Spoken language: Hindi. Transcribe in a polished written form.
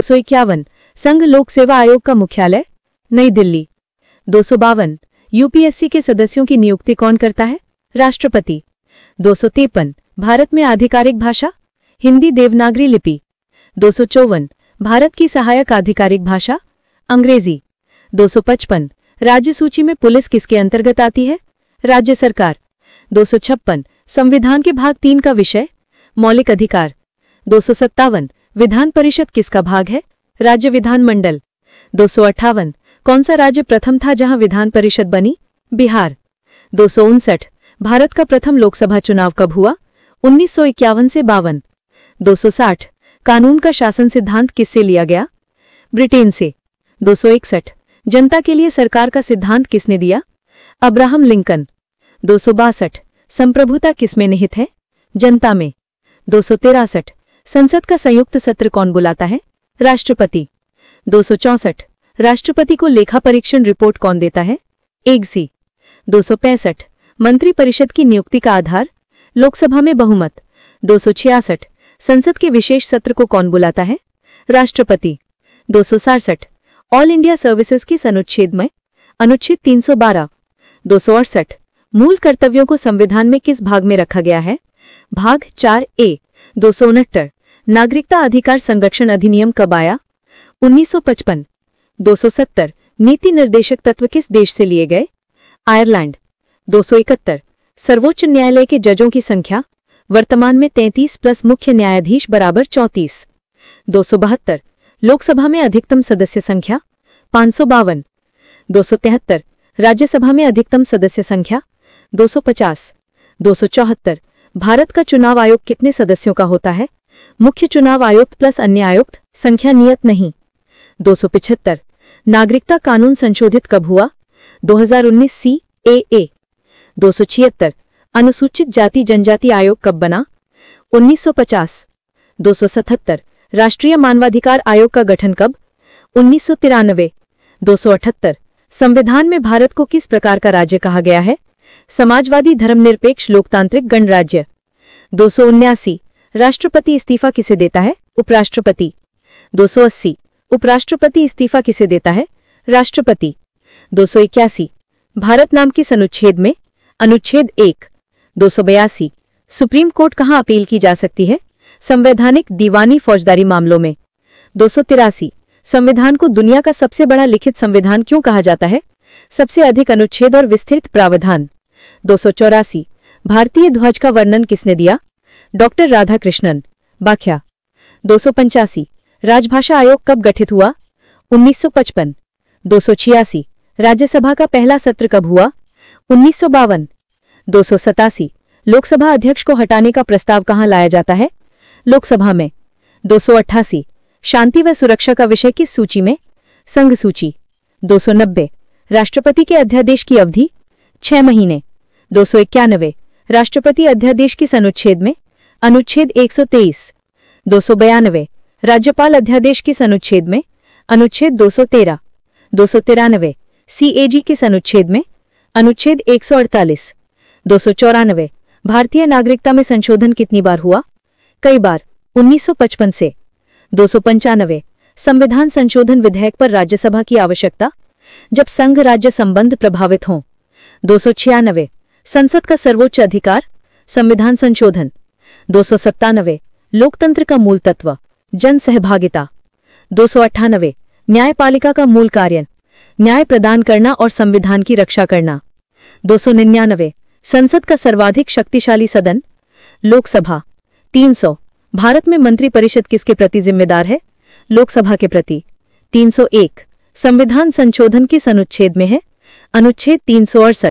251 संघ लोक सेवा आयोग का मुख्यालय नई दिल्ली। 252 यूपीएससी के सदस्यों की नियुक्ति कौन करता है? राष्ट्रपति। 253 भारत में आधिकारिक भाषा हिंदी देवनागरी लिपि। 254 भारत की सहायक आधिकारिक भाषा अंग्रेजी। 255 राज्य सूची में पुलिस किसके अंतर्गत आती है? राज्य सरकार। 256 संविधान के भाग 3 का विषय मौलिक अधिकार। 257 विधान परिषद किसका भाग है? राज्य विधानमंडल। 258 कौन सा राज्य प्रथम था जहां विधान परिषद बनी? बिहार। 259 भारत का प्रथम लोकसभा चुनाव कब हुआ? 1951 से 52। 260 कानून का शासन सिद्धांत किससे लिया गया? ब्रिटेन से। 261 जनता के लिए सरकार का सिद्धांत किसने दिया? Abraham Lincoln. 262 संप्रभुता किसमें निहित है? जनता में। 263 संसद का संयुक्त सत्र कौन बुलाता है? राष्ट्रपति। 264 राष्ट्रपति को लेखा परीक्षण रिपोर्ट कौन देता है? एगसी। 265 मंत्री परिषद की नियुक्ति का आधार लोकसभा में बहुमत। 266 संसद के विशेष सत्र को कौन बुलाता है? राष्ट्रपति। 267 ऑल इंडिया सर्विसेज की अनुच्छेद में अनुच्छेद 312। 268 मूल कर्तव्यों को संविधान में किस भाग में रखा गया है? भाग 4A। 269 नागरिकता अधिकार संरक्षण अधिनियम कब आया? 1955। 270 नीति निर्देशक तत्व किस देश से लिए गए? आयरलैंड। 271 सर्वोच्च न्यायालय के जजों की संख्या वर्तमान में 33 प्लस मुख्य न्यायाधीश बराबर 34। 272 लोकसभा में अधिकतम सदस्य संख्या 552। 273 राज्यसभा में अधिकतम सदस्य संख्या 250। 274 भारत का चुनाव आयोग कितने सदस्यों का होता है? मुख्य चुनाव आयुक्त प्लस अन्य आयुक्त, संख्या नियत नहीं। 275 नागरिकता कानून संशोधित कब हुआ? 2019 CAA। 276 अनुसूचित जाति जनजाति आयोग कब बना? 1950। 277 राष्ट्रीय मानवाधिकार आयोग का गठन कब? 1993। 278 संविधान में भारत को किस प्रकार का राज्य कहा गया है? समाजवादी धर्मनिरपेक्ष लोकतांत्रिक गणराज्य। 279 राष्ट्रपति इस्तीफा किसे देता है? उपराष्ट्रपति। 280 उपराष्ट्रपति इस्तीफा किसे देता है? राष्ट्रपति। 281 भारत नाम किस अनुच्छेद में? अनुच्छेद 1। 282 सुप्रीम कोर्ट कहां अपील की जा सकती है? संवैधानिक दीवानी फौजदारी मामलों में। 283 संविधान को दुनिया का सबसे बड़ा लिखित संविधान क्यों कहा जाता है? सबसे अधिक अनुच्छेद और विस्तृत प्रावधान। 284 भारतीय ध्वज का वर्णन किसने दिया? डॉक्टर राधाकृष्णन। व्याख्या। 285 राजभाषा आयोग कब गठित हुआ? 1955। 286 राज्यसभा का पहला सत्र कब हुआ? 1952। 287 लोकसभा अध्यक्ष को हटाने का प्रस्ताव कहां लाया जाता है? लोकसभा में। 288 शांति व सुरक्षा का विषय किस सूची में? संघ सूची। 290 राष्ट्रपति के अध्यादेश की अवधि 6 महीने। 291 राष्ट्रपति अध्यादेश किस अनुच्छेद में? अनुच्छेद 123। 292 राज्यपाल अध्यादेश किस अनुच्छेद में? अनुच्छेद 213। 293 CAG किस अनुच्छेद में? अनुच्छेद 148। 294 भारतीय नागरिकता में संशोधन कितनी बार हुआ? कई बार, 1955 से। 295 संविधान संशोधन विधेयक पर राज्यसभा की आवश्यकता जब संघ राज्य संबंध प्रभावित हों। 296 संसद का सर्वोच्च अधिकार संविधान संशोधन। 297 लोकतंत्र का मूल तत्व जन सहभागिता। 298 न्यायपालिका का मूल कार्य न्याय प्रदान करना और संविधान की रक्षा करना। 299 संसद का सर्वाधिक शक्तिशाली सदन लोकसभा। 300 भारत में मंत्रिपरिषद किसके प्रति जिम्मेदार है? लोकसभा के प्रति। 301 संविधान संशोधन किस अनुच्छेद में है? अनुच्छेद 368।